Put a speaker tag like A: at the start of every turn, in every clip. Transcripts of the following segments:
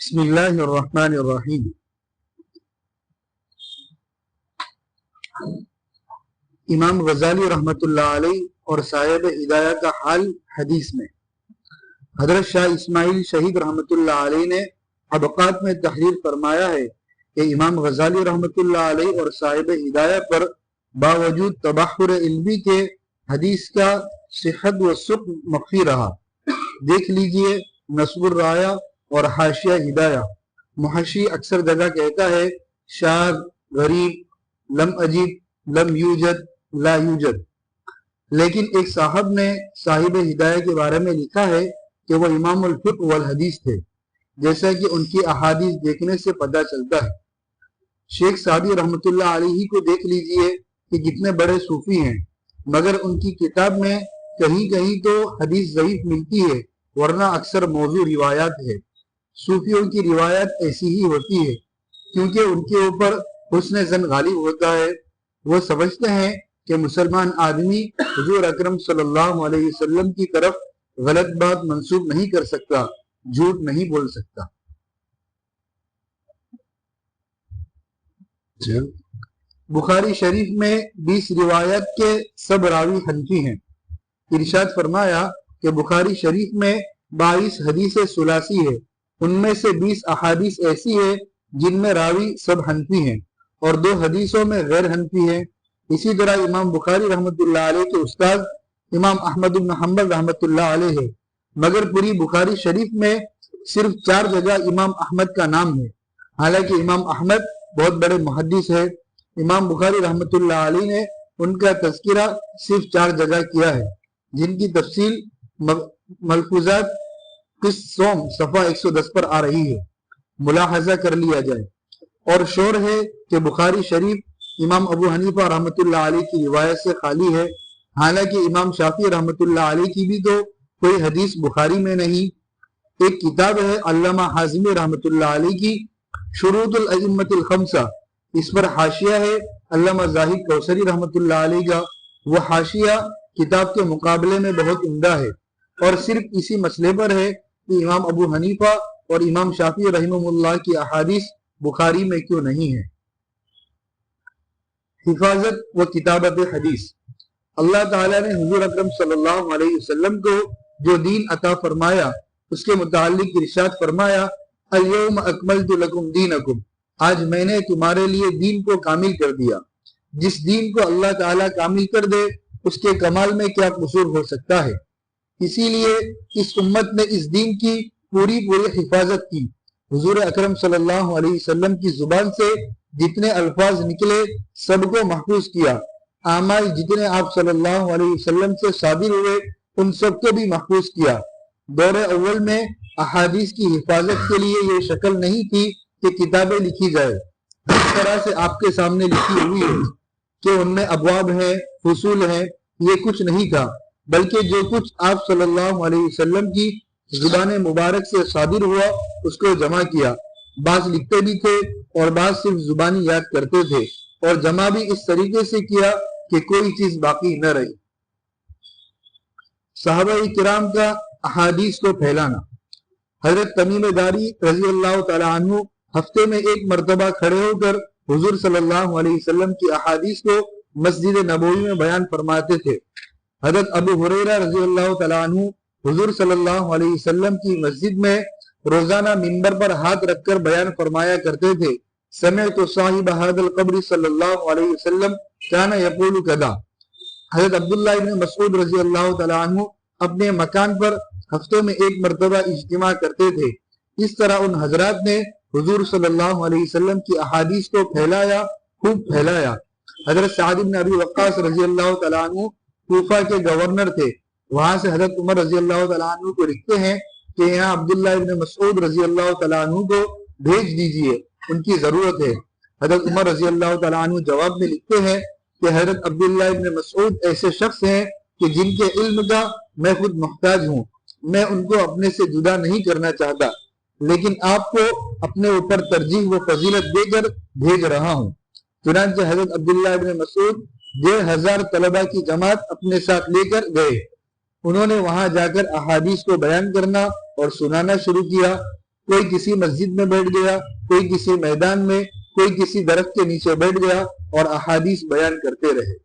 A: بسم اللہ الرحمن الرحیم۔ امام غزالی رحمۃ اللہ علیہ اور صاحب ہدایہ کا حال حدیث میں۔ حضرت شاہ اسماعیل شہید رحمۃ اللہ علیہ نے ابقات میں تحریر فرمایا ہے کہ امام غزالی رحمۃ اللہ علیہ اور صاحب ہدایہ پر باوجود تبحر علمی کے حدیث کا صحت و سقم مخفی رہا۔ دیکھ لیجئے نصب الرایہ اور حاشیہ ہدایہ۔ محشی اکثر جگہ کہتا ہے شاذ، غریب، لم اجد، لم یوجد، لا یوجد، لیکن ایک صاحب نے صاحب ہدایہ کے بارے میں لکھا ہے کہ وہ امام الفقہ والحدیث تھے، جیسا کہ ان کی احادیث دیکھنے سے پتہ چلتا ہے۔ شیخ سعدی رحمۃ اللہ علیہ کو دیکھ لیجئے کہ کتنے بڑے صوفی ہیں، مگر ان کی کتاب میں کہیں کہیں تو حدیث ضعیف ملتی ہے، ورنہ اکثر موضوع روایات ہے۔ صوفیوں کی روایت ایسی ہی ہوتی ہے کیونکہ ان کے اوپر حسن ظن غالب ہوتا ہے۔ وہ سمجھتے ہیں کہ مسلمان آدمی حضور اکرم صلی اللہ علیہ وسلم کی طرف غلط بات منسوب نہیں کر سکتا، جھوٹ نہیں بول سکتا۔ بخاری شریف میں 20 روایت کے سب راوی حنفی ہیں۔ ارشاد فرمایا کہ بخاری شریف میں 22 حدیث ثلاثی ہے، ان میں سے 20 احادیث ایسی ہے جن میں راوی سب حنفی ہیں اور 2 حدیثوں میں غیر حنفی ہیں۔ اسی طرح امام بخاری رحمۃ اللہ علیہ کے استاد امام احمد بن حنبل رحمۃ اللہ علیہ ہے، مگر پوری بخاری شریف میں صرف 4 جگہ امام احمد کا نام ہے، حالانکہ امام احمد بہت بڑے محدث ہے۔ امام بخاری رحمۃ اللہ علیہ نے ان کا تذکرہ صرف 4 جگہ کیا ہے، جن کی تفصیل ملفوظات قسم صفحہ 110 پر آ رہی ہے، ملاحظہ کر لیا جائے۔ اور شور ہے کہ بخاری شریف امام ابو حنیفہ رحمۃ اللہ علیہ کی روایت سے خالی ہے، حالانکہ امام شافعی رحمۃ اللہ علیہ کی بھی تو کوئی حدیث بخاری میں نہیں۔ ایک کتاب ہے علامہ حازمی رحمۃ اللہ علیہ کی شروط الائمۃ الخمسہ، اس پر حاشیہ ہے علامہ زاہد کوثری رحمۃ اللہ علیہ کا۔ وہ حاشیہ کتاب کے مقابلے میں بہت عمدہ ہے اور صرف اسی مسئلے پر ہے کہ امام ابو حنیفہ اور امام شافعی رحمہ اللہ کی احادیث بخاری میں کیوں نہیں ہے۔ حفاظت و کتابت حدیث۔ اللہ تعالیٰ نے حضور اکرم صلی اللہ علیہ وسلم کو جو دین عطا فرمایا اس کے متعلق ارشاد فرمایا الیوم اکملت لکم دینکم، آج میں نے تمہارے لیے دین کو کامل کر دیا۔ جس دین کو اللہ تعالیٰ کامل کر دے اس کے کمال میں کیا قصور ہو سکتا ہے۔ اسی لیے اس امت نے اس دین کی پوری حفاظت کی۔ حضور اکرم صلی اللہ علیہ وسلم کی زبان سے جتنے الفاظ نکلے سب کو محفوظ کیا۔ اعمال جتنے آپ صلی اللہ علیہ وسلم سے صادر ہوئے ان سب کو بھی محفوظ کیا۔ دور اول میں احادیث کی حفاظت کے لیے یہ شکل نہیں تھی کہ کتابیں لکھی جائے اس طرح سے آپ کے سامنے لکھی ہوئی ہے کہ ان میں ابواب ہیں، فصول ہیں، یہ کچھ نہیں تھا، بلکہ جو کچھ آپ صلی اللہ علیہ وسلم کی زبان مبارک سے صادر ہوا اس کو جمع کیا۔ بعض لکھتے بھی تھے اور بعض صرف زبانی یاد کرتے تھے، اور جمع بھی اس طریقے سے کیا کہ کوئی چیز باقی نہ رہی۔ صحابہ کرام کا احادیث کو پھیلانا۔ حضرت تمیم داری رضی اللہ تعالیٰ عنہ ہفتے میں ایک مرتبہ کھڑے ہو کر حضور صلی اللہ علیہ وسلم کی احادیث کو مسجد نبوی میں بیان فرماتے تھے۔ حضرت ابو ہریرہ رضی اللہ تعالیٰ عنہ حضور صلی اللہ علیہ وسلم کی مسجد میں روزانہ منبر پر ہاتھ رکھ کر بیان فرمایا کرتے تھے، سمعت صاحب هذا القبر صلی اللہ علیہ وسلم کان یقول کذا۔ حضرت عبداللہ ابن مسعود رضی اللہ تعالیٰ عنہ اپنے مکان پر ہفتوں میں ایک مرتبہ اجتماع کرتے تھے۔ اس طرح ان حضرات نے حضور صلی اللہ علیہ وسلم کی احادیث کو پھیلایا، خوب پھیلایا۔ حضرت سعد بن ابی وقاص رضی اللہ تعالیٰ عنہ کوفہ کے گورنر تھے، وہاں سے حضرت عمر رضی اللہ تعالیٰ عنہ کو لکھتے ہیں کہ یہاں عبداللہ ابن مسعود رضی اللہ تعالیٰ عنہ کو بھیج دیجئے، ان کی ضرورت ہے۔ حضرت عمر رضی اللہ تعالیٰ عنہ جواب میں لکھتے ہیں کہ حضرت عبداللہ ابن مسعود ایسے شخص ہیں کہ جن کے علم کا میں خود محتاج ہوں، میں ان کو اپنے سے جدا نہیں کرنا چاہتا، لیکن آپ کو اپنے اوپر ترجیح و فضیلت دے کر بھیج رہا ہوں۔ چنانچہ حضرت عبداللہ ابن مسعود 1000 طلبہ کی جماعت اپنے ساتھ لے کر گئے۔ انہوں نے وہاں جا کر احادیث کو بیان کرنا اور سنانا شروع کیا۔ کوئی کسی مسجد میں بیٹھ گیا، کوئی کسی میدان میں، کوئی کسی درخت کے نیچے بیٹھ گیا اور احادیث بیان کرتے رہے۔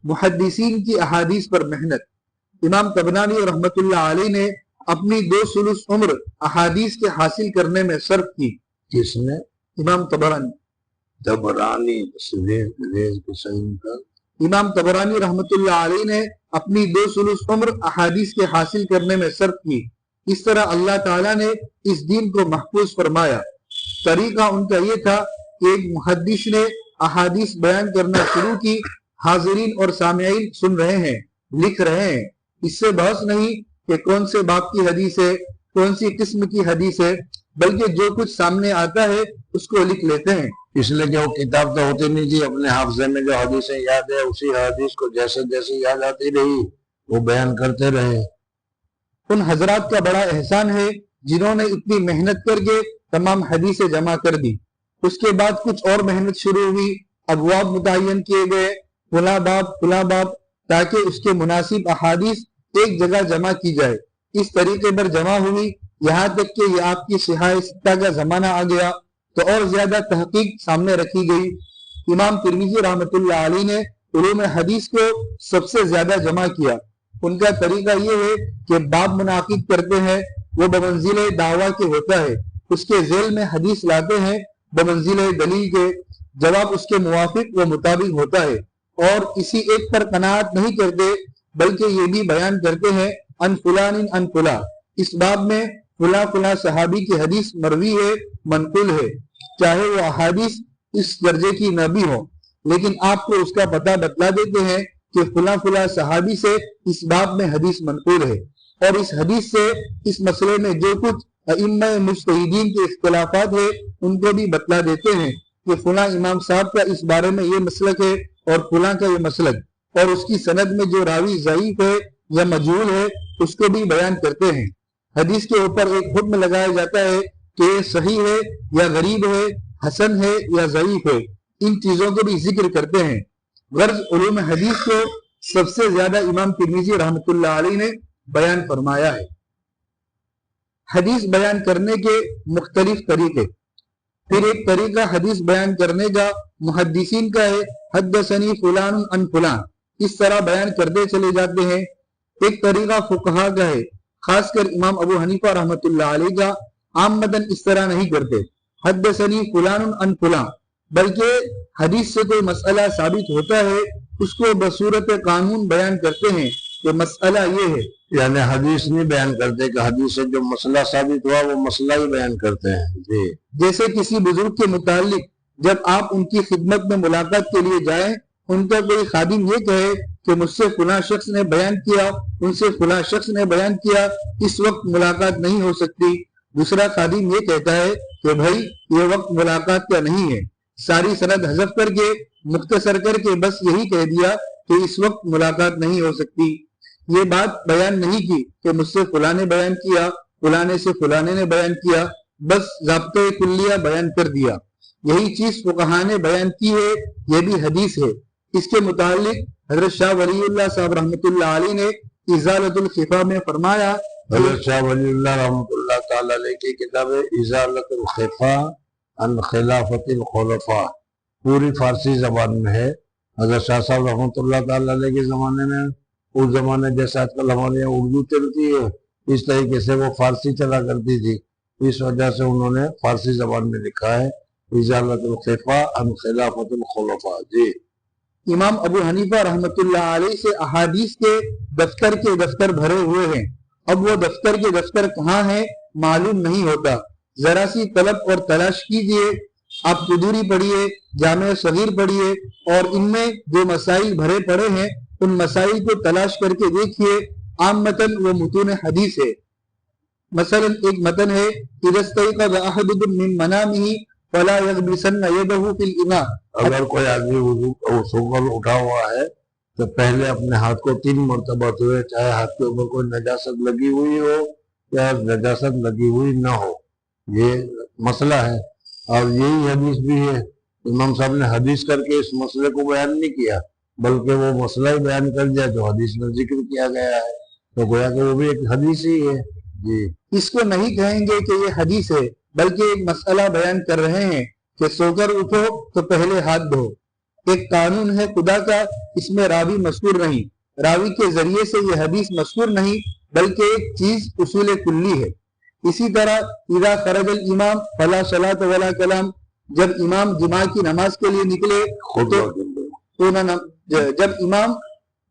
A: محدثین کی احادیث پر محنت۔ امام طبرانی رحمت اللہ علیہ نے اپنی 2 عمر احادیث کے حاصل کرنے میں صرف کی۔
B: کس نے؟
A: امام طبرانی امام طبرانی رحمت اللہ علیہ نے اپنی 2 عمر احادیث کے حاصل کرنے میں صرف کی۔ اس طرح اللہ تعالیٰ نے اس دین کو محفوظ فرمایا۔ طریقہ ان کا یہ تھا کہ ایک محدث نے احادیث بیان کرنا شروع کی، حاضرین اور سامعین سن رہے ہیں، لکھ رہے ہیں۔ اس سے بحث نہیں کہ کون سے باب کی حدیث ہے، کون سی قسم کی حدیث ہے، بلکہ جو کچھ سامنے آتا ہے اس کو لکھ لیتے ہیں۔
B: اس لیے کہ وہ کتاب تو ہوتی نہیں تھی، اپنے حافظے میں جو حدیثیں یاد ہے اسی حدیث کو جیسے جیسے یاد آتی رہی وہ بیان کرتے رہے۔
A: ان حضرات کا بڑا احسان ہے جنہوں نے اتنی محنت کر کے تمام حدیثیں جمع کر دی۔ اس کے بعد کچھ اور محنت شروع ہوئی، ابواب متعین کیے گئے، فلاں باب، تاکہ اس کے مناسب احادیث ایک جگہ جمع کی جائے۔ اس طریقے پر جمع ہوئی، یہاں تک کہ یہ آپ کی صحاح ستہ کا زمانہ آ گیا تو اور زیادہ تحقیق سامنے رکھی گئی۔ امام ترمذی رحمت اللہ علیہ نے علوم حدیث کو سب سے زیادہ جمع کیا۔ ان کا طریقہ یہ ہے کہ باب منعقد کرتے ہیں، وہ بمنزل دعویٰ کے ہوتا ہے، اس کے ذیل میں حدیث لاتے ہیں بمنزل دلیل کے، جواب اس کے موافق و مطابق ہوتا ہے، اور کسی ایک پر قناعت نہیں کرتے بلکہ یہ بھی بیان کرتے ہیں ان فلان ان فلاں، اس باب میں فلاں فلاں صحابی کی حدیث مروی ہے، منقول ہے، چاہے وہ احادیث اس درجے کی نہ بھی ہو، لیکن آپ کو اس کا پتہ بتلا دیتے ہیں کہ فلاں فلاں صحابی سے اس باب میں حدیث منقول ہے، اور اس حدیث سے اس مسئلے میں جو کچھ ائمہ مجتہدین کے اختلافات ہیں ان کو بھی بتلا دیتے ہیں کہ فلاں امام صاحب کا اس بارے میں یہ مسلک ہے اور فلاں کا یہ مسلک، اور اس کی سند میں جو راوی ضعیف ہے یا مجہول ہے اس کو بھی بیان کرتے ہیں۔ حدیث کے اوپر ایک حکم لگایا جاتا ہے کہ یہ صحیح ہے یا غریب ہے، حسن ہے یا ضعیف ہے، ان چیزوں کو بھی ذکر کرتے ہیں۔ غرض علوم حدیث کو سب سے زیادہ امام ترمذی رحمت اللہ علیہ نے بیان فرمایا ہے۔ حدیث بیان کرنے کے مختلف طریقے۔ پھر ایک طریقہ حدیث بیان کرنے کا محدثین کا ہے، حدثنی فلان عن فلان، اس طرح بیان کرتے چلے جاتے ہیں۔ ایک طریقہ فقہا کا ہے، خاص کر امام ابو حنیفہ رحمت اللہ علیہ کا، عامتاً اس طرح نہیں کرتے حدثنی فلان عن فلان، بلکہ حدیث سے کوئی مسئلہ ثابت ہوتا ہے اس کو بصورت قانون بیان کرتے ہیں کہ مسئلہ یہ ہے،
B: یعنی حدیث نہیں بیان کرتے کہ حدیث سے جو مسئلہ ثابت ہوا وہ مسئلہ ہی بیان کرتے ہیں۔ جی،
A: جیسے کسی بزرگ کے متعلق جب آپ ان کی خدمت میں ملاقات کے لیے جائیں، ان کا کوئی خادم یہ کہے کہ مجھ سے فلاں شخص نے بیان کیا، ان سے فلاں شخص نے بیان کیا، اس وقت ملاقات نہیں ہو سکتی۔ دوسرا خادم یہ کہتا ہے کہ بھائی یہ وقت ملاقات کا نہیں ہے، ساری سند حذف کر کے مختصر کر کے بس یہی کہہ دیا کہ اس وقت ملاقات نہیں ہو سکتی۔ یہ بات بیان نہیں کی کہ مجھ سے فلاں نے بیان کیا، فلانے سے فلانے نے بیان کیا، بس ضابطۂ کلیہ بیان کر دیا۔ یہی چیز فقہا نے بیان کی ہے، یہ بھی حدیث ہے۔ اس کے متعلق حضرت شاہ ولی اللہ صاحب رحمۃ اللہ علیہ نے ازالۃ الخفا میں فرمایا،
B: حضرت شاہ ولی اللہ رحمۃ اللہ تعالی علیہ کی کتاب ہے ازالۃ الخفا عن خلافت الخلفاء، پوری فارسی زبان میں ہے۔ حضرت شاہ صاحب رحمۃ اللہ تعالی علیہ کے زمانے میں، اس زمانے جیسے آج کل ہمارے یہاں اردو چلتی ہے اس طریقے سے وہ فارسی چلا کرتی تھی، اس وجہ سے انہوں نے فارسی زبان میں لکھا ہے ازالۃ الخفا عن خلافت الخلفاء۔ جی،
A: امام ابو حنیفہ رحمت اللہ علیہ سے احادیث کے دفتر بھرے ہوئے ہیں۔ اب وہ دفتر کے دفتر کہاں ہیں معلوم نہیں ہوتا، ذرا سی طلب اور تلاش کیجئے، آپ قدوری پڑھیے، جامع صغیر پڑھیے، اور ان میں جو مسائل بھرے پڑے ہیں ان مسائل کو تلاش کر کے دیکھیے، عامتاً وہ متون حدیث ہے۔ مثلا ایک متن ہے اذا استيقظ احدكم من منامه فلا يغمسن يده في الاناء،
B: اگر کوئی آدمی سو کر اٹھا ہوا ہے تو پہلے اپنے ہاتھ کو 3 مرتبہ دھوئے، چاہے ہاتھ کے اوپر کوئی نجاست لگی ہوئی ہو یا نجاست لگی ہوئی نہ ہو، یہ مسئلہ ہے۔ اور یہی حدیث بھی ہے، امام صاحب نے حدیث کر کے اس مسئلے کو بیان نہیں کیا بلکہ وہ مسئلہ ہی بیان کر دیا جو حدیث میں ذکر کیا گیا ہے، تو گویا کہ وہ بھی ایک حدیث ہی ہے۔ جی
A: اس کو نہیں کہیں گے کہ یہ حدیث ہے، بلکہ ایک مسئلہ بیان کر رہے ہیں کہ سو کر اٹھو تو پہلے ہاتھ دھو۔ ایک قانون ہے خدا کا، اس میں راوی مذکور نہیں، راوی کے ذریعے سے یہ حدیث مذکور نہیں، بلکہ ایک چیز اصول کلی ہے۔ اسی طرح اذا خرج الامام فلا صلاۃ ولا کلام، جب امام جمعہ کی نماز کے لیے نکلے جب امام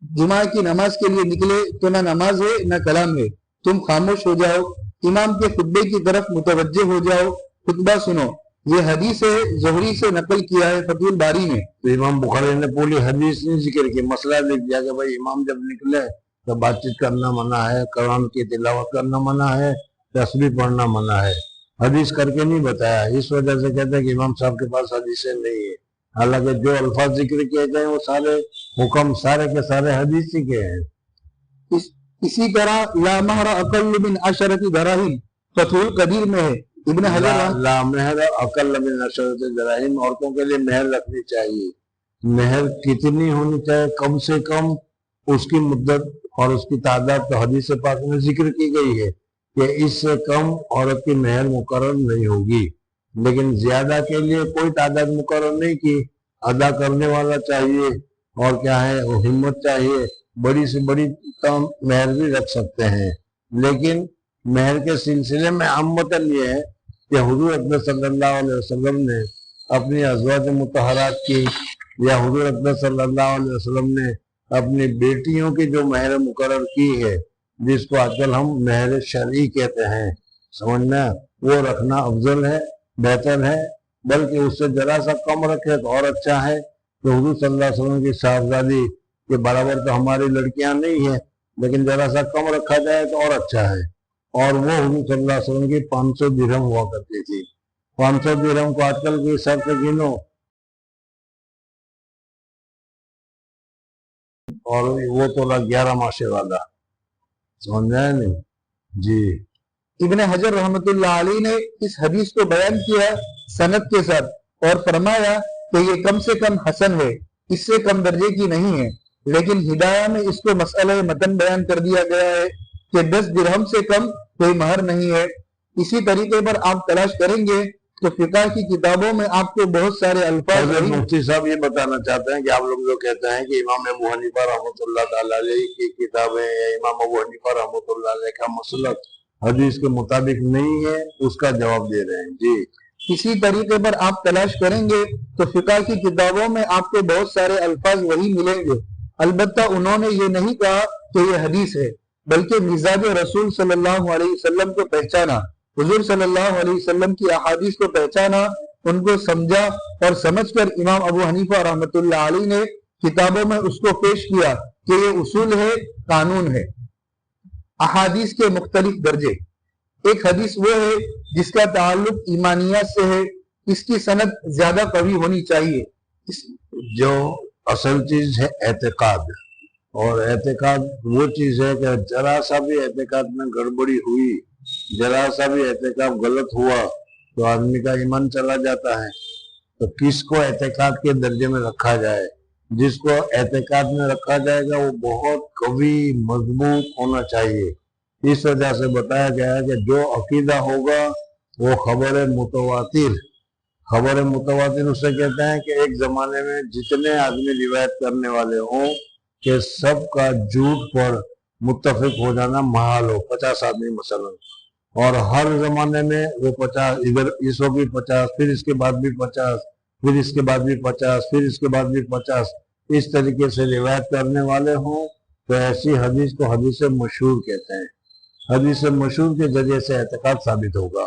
A: جمعہ کی نماز کے لیے نکلے تو نہ نماز ہے نہ کلام ہے، تم خاموش ہو جاؤ، امام کے خطبے کی طرف متوجہ ہو جاؤ، خطبہ سنو۔ یہ حدیث ہے، زہری سے نقل کیا ہے فتح الباری میں۔
B: تو امام بخاری نے پوری حدیث نہیں ذکر کی، مسئلہ لکھ دیا کہ بھائی امام جب نکلے تو بات چیت کرنا منع ہے، قرآن کی تلاوت کرنا منع ہے، تسبیح پڑھنا منع ہے، حدیث کر کے نہیں بتایا۔ اس وجہ سے کہتے ہیں کہ امام صاحب کے پاس حدیثیں نہیں ہے، حالانکہ جو الفاظ ذکر کیے گئے وہ سارے حکم سارے کے سارے حدیث ہی کے ہیں۔
A: اسی طرح لا مہر اقل من 10 دراہم فتح القدیر میں ہے۔ ابن حجر
B: لا مہر اقل من 10 دراہم، عورتوں کے لیے مہر رکھنی چاہیے۔ مہر کتنی ہونی چاہیے؟ کم سے کم اس کی مدت اور اس کی تعداد تو حدیث پاک میں ذکر کی گئی ہے کہ اس سے کم عورت کی مہر مقرر نہیں ہوگی، لیکن زیادہ کے لیے کوئی تعداد مقرر نہیں کی۔ ادا کرنے والا چاہیے اور کیا ہے وہ ہمت چاہیے، بڑی سے بڑی کم مہر بھی رکھ سکتے ہیں، لیکن مہر کے سلسلے میں عامتاً یہ ہے کہ حضور اقدس صلی اللہ علیہ وسلم نے اپنی ازواج مطہرات کی یا حضور اقدس صلی اللہ علیہ وسلم نے اپنی بیٹیوں کی جو مہر مقرر کی ہے، جس کو آج کل ہم مہر شرعی کہتے ہیں، سمجھنا، وہ رکھنا افضل ہے، بہتر ہے، بلکہ اس سے ذرا سا کم رکھے تو اور اچھا ہے۔ تو حضور صلی اللہ علیہ وسلم کی صاحبزادی کے برابر تو ہماری لڑکیاں نہیں ہیں، لیکن ذرا سا کم رکھا جائے تو اور اچھا ہے۔ اور وہ حضور صلی اللہ علیہ وسلم کی 500 درہم ہوا کرتی تھی۔ 500 درہم کو آج کل کی حساب سے گنو اور وہ تو 11 ماشے والا، سمجھا ہے نہیں؟ جی
A: ابن حجر رحمۃ اللہ علیہ نے اس حدیث کو بیان کیا سند کے ساتھ اور فرمایا کہ یہ کم سے کم حسن ہے، اس سے کم درجے کی نہیں ہے، لیکن ہدایہ میں اس کو مسئلہ متن بیان کر دیا گیا ہے کہ 10 درہم سے کم کوئی مہر نہیں ہے۔ اسی طریقے پر آپ تلاش کریں گے تو فقہ کی کتابوں میں آپ کو بہت سارے الفاظ
B: مفتی صاحب یہ بتانا چاہتے ہیں کہ آپ لوگ جو کہتے ہیں کہ امام ابو حنیفہ رحمۃ اللہ تعالی علیہ کی کتابیں یا امام ابو حنیفہ رحمۃ اللہ علیہ کا مسلک حدیث کے مطابق نہیں ہے، اس کا جواب دے رہے ہیں۔ جی
A: اسی طریقے پر آپ تلاش کریں گے تو فقہ کی کتابوں میں آپ کو بہت سارے الفاظ وہی ملیں گے، البتہ انہوں نے یہ نہیں کہا کہ یہ حدیث ہے، بلکہ مزاج رسول صلی اللہ علیہ وسلم کو پہچانا، حضور صلی اللہ علیہ وسلم کی احادیث کو پہچانا، ان کو سمجھا اور سمجھ کر امام ابو حنیفہ رحمۃ اللہ علیہ نے کتابوں میں اس کو پیش کیا کہ یہ اصول ہے، قانون ہے۔ احادیث کے مختلف درجے۔ ایک حدیث وہ ہے جس کا تعلق ایمانیات سے ہے، اس کی سند زیادہ قوی ہونی چاہیے۔
B: جو اصل چیز ہے اعتقاد، اور اعتقاد وہ چیز ہے کہ ذرا سا بھی اعتقاد میں گڑبڑی ہوئی، ذرا سا بھی اعتقاد غلط ہوا تو آدمی کا ایمان چلا جاتا ہے۔ تو کس کو اعتقاد کے درجے میں رکھا جائے؟ جس کو اعتقاد میں رکھا جائے گا وہ بہت قوی مضبوط ہونا چاہیے۔ اس وجہ سے بتایا گیا ہے کہ جو عقیدہ ہوگا وہ خبر متواتر، خبر متواتر اسے کہتے ہیں کہ ایک زمانے میں جتنے آدمی روایت کرنے والے ہوں کہ سب کا جھوٹ پر متفق ہو جانا محال ہو، 50 آدمی مثلا، اور ہر زمانے میں وہ 50، ادھر اس وقت بھی 50، پھر اس کے بعد بھی 50، پھر اس کے بعد بھی 50، پھر اس کے بعد بھی 50، اس طریقے سے روایت کرنے والے ہوں تو ایسی حدیث کو حدیث مشہور کہتے ہیں۔ حدیث مشہور کے ذریعے سے اعتقاد ثابت ہوگا،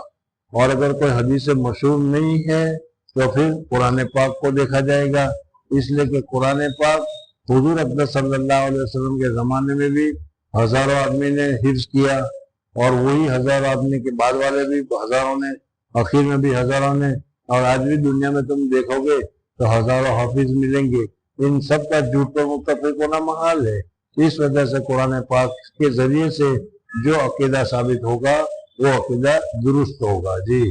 B: اور اگر کوئی حدیث مشہور نہیں ہے تو پھر قرآن پاک کو دیکھا جائے گا، اس لیے کہ قرآن پاک حضور اقدس صلی اللہ علیہ وسلم کے زمانے میں بھی ہزاروں آدمی نے حفظ کیا، اور وہی ہزاروں آدمی کے بعد والے بھی ہزاروں نے، آخر میں بھی ہزاروں نے، اور آج بھی دنیا میں تم دیکھو گے تو ہزاروں حافظ ملیں گے۔ ان سب کا جھوٹ پر متفق ہونا محال ہے۔ اس وجہ سے قرآن پاک کے ذریعے سے جو عقیدہ ثابت ہوگا وہ عقیدہ درست ہوگا۔ جی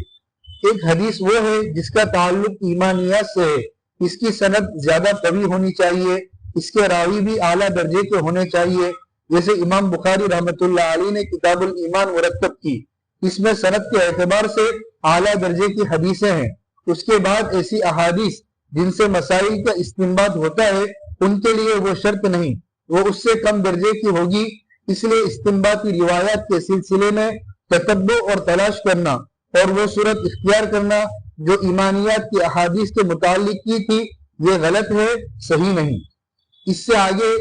A: ایک حدیث وہ ہے جس کا تعلق ایمانیات سے ہے، اس کی سند زیادہ قوی ہونی چاہیے، اس کے راوی بھی اعلیٰ درجے کے ہونے چاہیے، جیسے امام بخاری رحمتullah علیہ نے کتاب الایمان مرتب کی، اس میں سند کے اعتبار سے اعلیٰ درجے کی حدیثیں ہیں۔ اس کے بعد ایسی احادیث جن سے مسائل کا استنباط ہوتا ہے ان کے لیے وہ شرط نہیں، وہ اس سے کم درجے کی ہوگی۔ اس لیے استنباطی روایات کے سلسلے میں تتبع اور تلاش کرنا اور وہ صورت اختیار کرنا جو ایمانیات کی احادیث کے متعلق کی تھی یہ غلط ہے، صحیح نہیں۔ اس سے آگے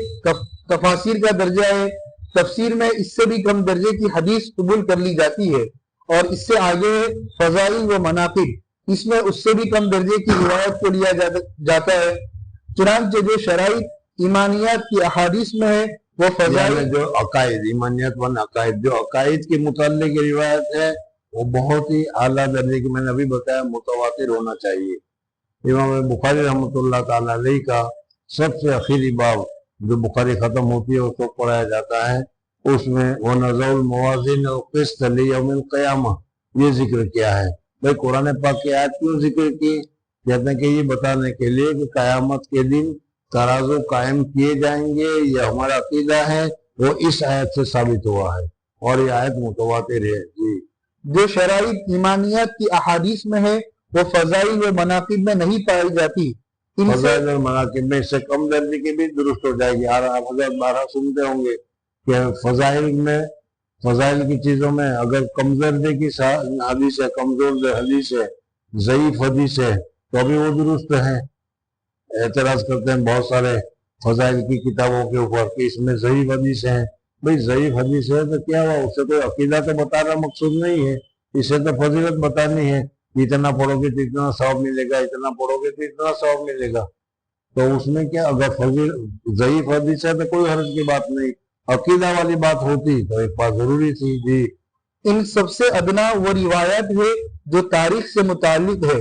A: تفاسیر کا درجہ ہے، تفسیر میں اس سے بھی کم درجے کی حدیث قبول کر لی جاتی ہے، اور اس سے آگے ہے فضائل و مناقب، اس میں اس سے بھی کم درجے کی روایت کو لیا جاتا ہے۔ چنانچہ جو شرائط ایمانیات کی احادیث میں ہے وہ فضائل
B: جو عقائد ایمانیات ون عقائد، جو عقائد کے متعلق روایت ہے وہ بہت ہی اعلیٰ درجے کی، میں نے ابھی بتایا متواتر ہونا چاہیے۔ امام بخاری رحمۃ اللہ تعالیٰ علیہ کا سب سے آخری باب جو بخاری ختم ہوتی ہے اس کو پڑھایا جاتا ہے، اس میں وَنَضَعُ الْمَوَازِينَ الْقِسْطَ لِيَوْمِ الْقِيَامَةِ یہ ذکر کیا ہے۔ بھائی قرآن پاک کی آیت کیوں ذکر کی؟ کہتے ہیں کہ یہ بتانے کے لیے کہ قیامت کے دن ترازو قائم کیے جائیں گے، یہ ہمارا عقیدہ ہے، وہ اس آیت سے ثابت ہوا ہے اور یہ آیت متواتر ہے۔ جی
A: جو شرائط ایمانیات کی احادیث میں ہے وہ فضائل و مناقب میں نہیں پائی جاتی،
B: فضائل اور مناقب میں اس سے کم درجے کی بھی درست ہو جائے گی۔ آپ حضرت بارہ سنتے ہوں گے کہ فضائل میں، فضائل کی چیزوں میں اگر کم درجے کی حدیث ہے، کمزور حدیث ہے، ضعیف حدیث ہے تو ابھی وہ درست ہے۔ اعتراض کرتے ہیں بہت سارے فضائل کی کتابوں کے اوپر کہ اس میں ضعیف حدیث ہیں۔ بھئی ضعیف حدیث ہے تو کیا ہوا، اس سے کوئی عقیدہ تو بتانا مقصود نہیں ہے، اس سے تو فضیلت بتانی ہے، اتنا پڑھو گے تو اتنا ثواب ملے گا، اتنا پڑھو گے تو اتنا ثواب ملے گا۔ تو اس میں کیا، اگر ضعیف حدیث ہے تو کوئی حرج کی بات نہیں، عقیدہ والی بات ہوتی تو ایک بات ضروری تھی۔ جی
A: ان سب سے ادنا وہ روایت ہے جو تاریخ سے متعلق ہے،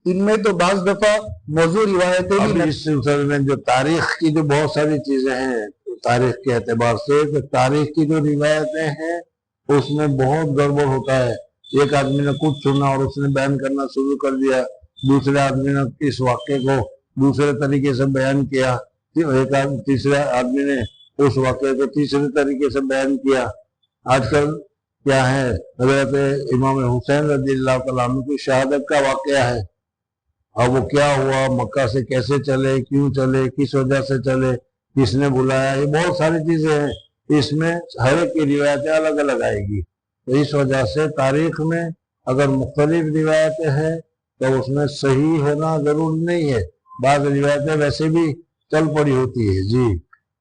A: ان میں تو بعض دفعہ موضوع روایتیں
B: اب اس سلسلے میں جو تاریخ کی جو بہت ساری چیزیں ہیں، تاریخ کے اعتبار سے کہ تاریخ کی جو روایتیں ہیں اس میں بہت گڑبڑ ہوتا ہے۔ ایک آدمی نے کچھ سنا اور اس نے بیان کرنا شروع کر دیا، دوسرے آدمی نے اس واقعے کو دوسرے طریقے سے بیان کیا، تیسرے آدمی نے اس واقعے کو تیسرے طریقے سے بیان کیا۔ آج کل کیا ہے، حضرت امام حسین رضی اللہ تعالیٰ عنہ کی شہادت کا واقعہ ہے، اب وہ کیا ہوا، مکہ سے کیسے چلے، کیوں چلے، کس وجہ سے چلے، کس نے بلایا، یہ بہت ساری چیزیں ہیں، اس میں ہر ایک کی روایتیں الگ الگ آئے گی۔ تو اس وجہ سے تاریخ میں اگر مختلف روایتیں ہیں تو اس میں صحیح ہونا ضروری نہیں ہے، بعض روایتیں ویسے بھی چل پڑی ہوتی ہے۔ جی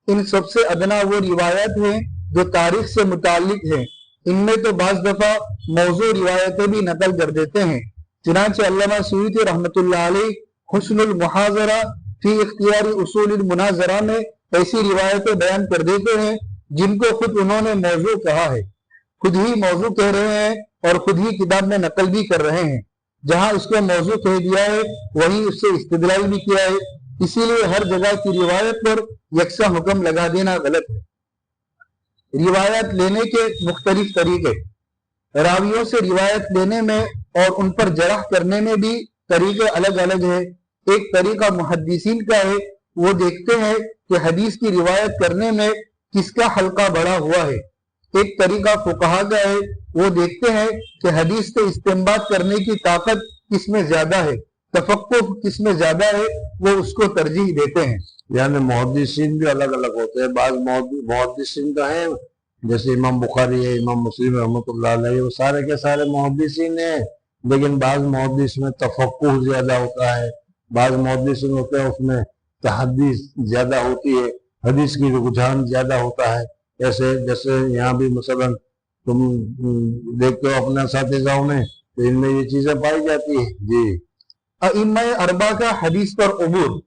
A: ان سب سے ادنا وہ روایت ہیں جو تاریخ سے متعلق ہیں، ان میں تو بعض دفعہ موضوع روایتیں بھی نقل کر دیتے ہیں۔ چنانچہ علامہ سیوطی رحمۃ اللہ علیہ حسن المحاضرہ فی اختیار اصول المناظرہ میں ایسی روایتیں بیان کر دیتے ہیں جن کو خود انہوں نے موضوع کہا ہے، خود ہی موضوع کہہ رہے ہیں اور خود ہی کتاب میں نقل بھی کر رہے ہیں۔ جہاں اس کو موضوع کہہ دیا ہے وہیں اس سے استدلال بھی کیا ہے، اسی لیے ہر جگہ کی روایت پر یکساں حکم لگا دینا غلط ہے۔ روایت لینے کے مختلف طریقے، راویوں سے روایت لینے میں اور ان پر جرح کرنے میں بھی طریقے الگ الگ ہیں۔ ایک طریقہ محدثین کا ہے، وہ دیکھتے ہیں کہ حدیث کی روایت کرنے میں کس کا حلقہ بڑا ہوا ہے۔ ایک طریقہ فقہا کا ہے، وہ دیکھتے ہیں کہ حدیث سے استنباط کرنے کی طاقت کس میں زیادہ ہے، تفقہ کس میں زیادہ ہے، وہ اس کو ترجیح دیتے ہیں۔
B: یعنی محدثین بھی الگ الگ ہوتے ہیں، بعض محدثین کا ہے جیسے امام بخاری ہے، امام مسلم رحمۃ اللہ علیہ، وہ سارے کے سارے محدثین ہیں، لیکن بعض محدث میں تفقہ زیادہ ہوتا ہے، بعض محدثین ہوتے ہیں اس میں تحدیث زیادہ ہوتی ہے، حدیث کی رجحان زیادہ ہوتا ہے۔ جیسے یہاں بھی مثلا تم دیکھتے ہو اپنے اساتذہوں میں تو ان میں یہ چیزیں پائی جاتی ہیں۔ جی
A: ائمہ اربعہ کا حدیث پر عبور،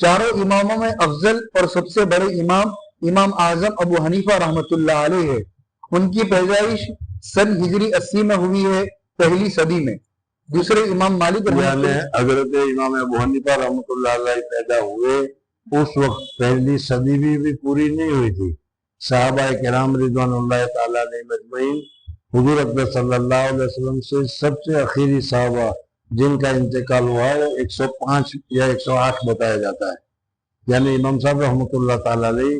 A: چاروں اماموں میں افضل اور سب سے بڑے امام اعظم ابو حنیفہ رحمۃ اللہ علیہ ہے۔ ان کی پیدائش سن ہجری 80 میں ہوئی ہے، پہلی صدی میں۔ دوسرے امام مالک
B: حضرت امام ابو حنیفہ رحمۃ اللہ علیہ پیدا ہوئے اس وقت پہلی صدی بھی پوری نہیں ہوئی تھی۔ صحابہ کرام رضوان اللہ تعالیٰ علیہم اجمعین، حضور اکبر صلی اللہ علیہ وسلم سے سب سے آخری صحابہ جن کا انتقال ہوا ہے وہ 105 یا 108 بتایا جاتا ہے۔ یعنی امام صاحب رحمۃ اللہ تعالیٰ علیہ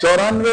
A: 94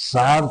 B: 7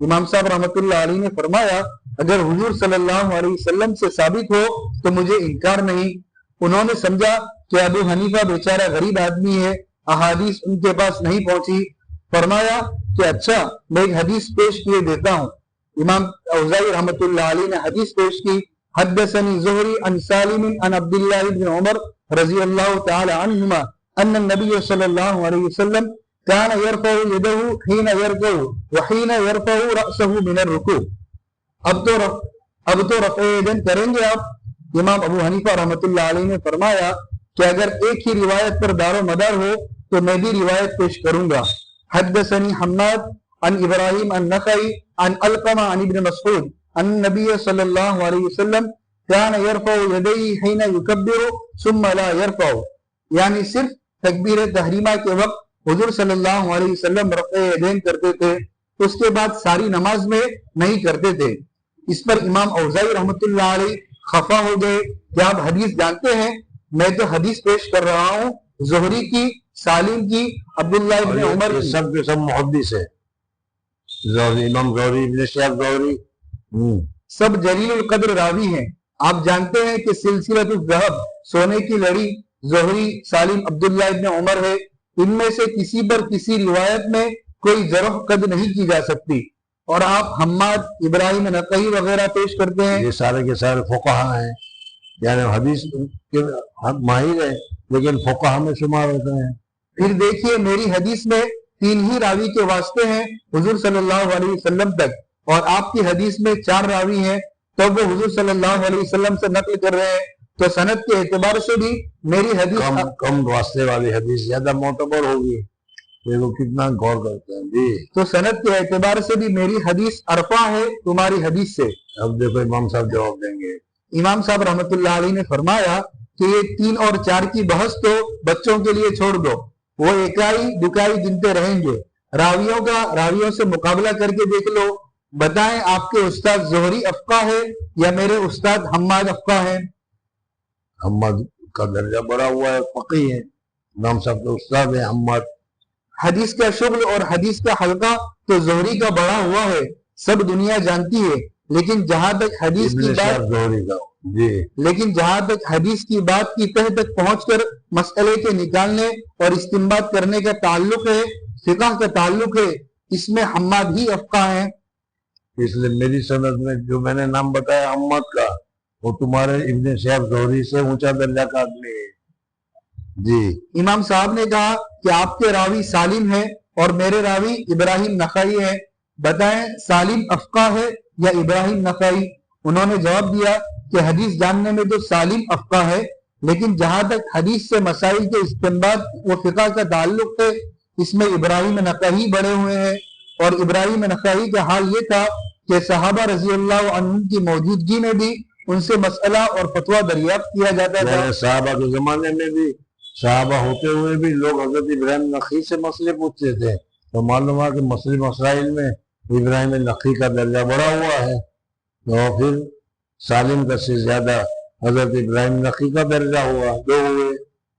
A: امام صاحب رحمۃ اللہ علیہ نے فرمایا اگر حضور صلی اللہ علیہ وسلم سے ثابت ہو تو مجھے انکار نہیں۔ انہوں نے سمجھا کہ ابو حنیفہ بیچارہ غریب آدمی ہے، احادیث ان کے پاس نہیں پہنچی۔ فرمایا کہ اچھا میں ایک حدیث پیش کیے دیتا ہوں۔ امام اوزاعی رحمۃ اللہ علیہ نے حدیث پیش کی، حدثنی زہری عن سالم عن عبداللہ بن عمر رضی اللہ تعالی عنہما ان النبی صلی اللہ علیہ وسلم كان يرفع يده حين يركع وحين يرفع رأسه من الركوع۔ اب تو رفع یدین کریں گے آپ۔ امام ابو حنیفہ رحمۃ اللہ علیہ نے فرمایا کہ اگر ایک ہی روایت پر دار و مدار ہو تو میں بھی روایت پیش کروں گا۔ حدثنی حماد عن ابراہیم النخعی عن علقمہ عن ابن مسعود ان النبی صلی اللہ علیہ وسلم كان يرفع يديه حين يكبر ثم لا يرفع، یعنی صرف تکبیر تحریمہ کے وقت حضور صلی اللہ علیہ وسلم رفع یدین کرتے تھے، اس کے بعد ساری نماز میں نہیں کرتے تھے۔ اس پر امام اوزاعی رحمۃ اللہ علیہ خفا ہو گئے کہ آپ حدیث جانتے ہیں، میں تو حدیث پیش کر رہا ہوں زہری کی، سالم کی، عبداللہ ابن عمر کی۔
B: سب کے سب محدث ہے، امام زہری، ابن شہاب زہری،
A: سب جلیل القدر راوی ہیں۔ آپ جانتے ہیں کہ سلسلۃ الذہب، سونے کی لڑی، زہری، سالم، عبداللہ ابن عمر ہے۔ ان میں سے کسی پر کسی روایت میں کوئی جرح قد نہیں کی جا سکتی، اور آپ حماد، ابراہیم نقعی وغیرہ پیش کرتے ہیں۔
B: یہ سارے کے سارے فقہا ہیں، یعنی حدیث کے ماہر ہیں لیکن فقہا میں شمار ہوتے ہیں۔
A: پھر دیکھیے میری حدیث میں 3 ہی راوی کے واسطے ہیں حضور صلی اللہ علیہ وسلم تک، اور آپ کی حدیث میں 4 راوی ہیں، تو وہ حضور صلی اللہ علیہ وسلم سے نقل کر رہے ہیں، تو سند کے اعتبار سے بھی میری حدیث
B: کم واسطے والی حدیث زیادہ معتبر ہوگی۔ دیکھو کتنا غور کرتے ہیں جی،
A: تو سند کے اعتبار سے بھی میری حدیث ارفع ہے تمہاری حدیث سے۔
B: اب دیکھو امام صاحب جواب دیں گے۔
A: امام صاحب رحمۃ اللہ علیہ نے فرمایا کہ یہ 3 اور 4 کی بحث تو بچوں کے لیے چھوڑ دو، وہ اکائی دکائی گنتے رہیں گے، راویوں سے مقابلہ کر کے دیکھ لو، بتائیں آپ کے استاد زہری افقہ ہے یا میرے استاد حماد افقہ ہیں؟
B: حماد کا درجہ بڑا ہوا ہے، فقی ہے، امام صاحب کے استاد ہیں حماد۔
A: حدیث کا شغل اور حدیث کا حلقہ تو زہری کا بڑا ہوا ہے، سب دنیا جانتی ہے، لیکن جہاں تک حدیث کی بات
B: زہری کا جی،
A: لیکن جہاں تک حدیث کی بات کی تہ تک پہنچ کر مسئلے کے نکالنے اور استنباط کرنے کا تعلق ہے، فقہ کا تعلق ہے، اس میں حماد ہی افقہ ہیں۔
B: اس لیے میری سند میں جو میں نے نام بتایا حماد کا، وہ تمہارے ابن شہاب زہری سے اونچا درجہ کا آدمی ہے جی۔
A: امام صاحب نے کہا کہ آپ کے راوی سالم ہے اور میرے راوی ابراہیم نخعی ہے، بتائیں سالم افقہ ہے یا ابراہیم نخعی؟ انہوں نے جواب دیا کہ حدیث جاننے میں تو سالم افقہ ہے، لیکن جہاں تک حدیث سے مسائل کے استنباط و فقہ کا تعلق ہے، اس میں ابراہیم نخعی بڑے ہوئے ہیں۔ اور ابراہیم نخعی کا حال یہ تھا کہ صحابہ رضی اللہ عنہ کی موجودگی میں بھی ان سے مسئلہ اور فتویٰ دریافت کیا جاتا تھا۔
B: صحابہ کے زمانے میں بھی، صحابہ ہوتے ہوئے بھی لوگ حضرت ابراہیم نخعی سے مسئلے پوچھتے تھے، تو معلوم ہوا کہ مسائل میں ابراہیم نخعی کا درجہ بڑا ہوا ہے، تو پھر سالم کا سے زیادہ حضرت ابراہیم نخعی کا درجہ ہوا، 2 ہوئے۔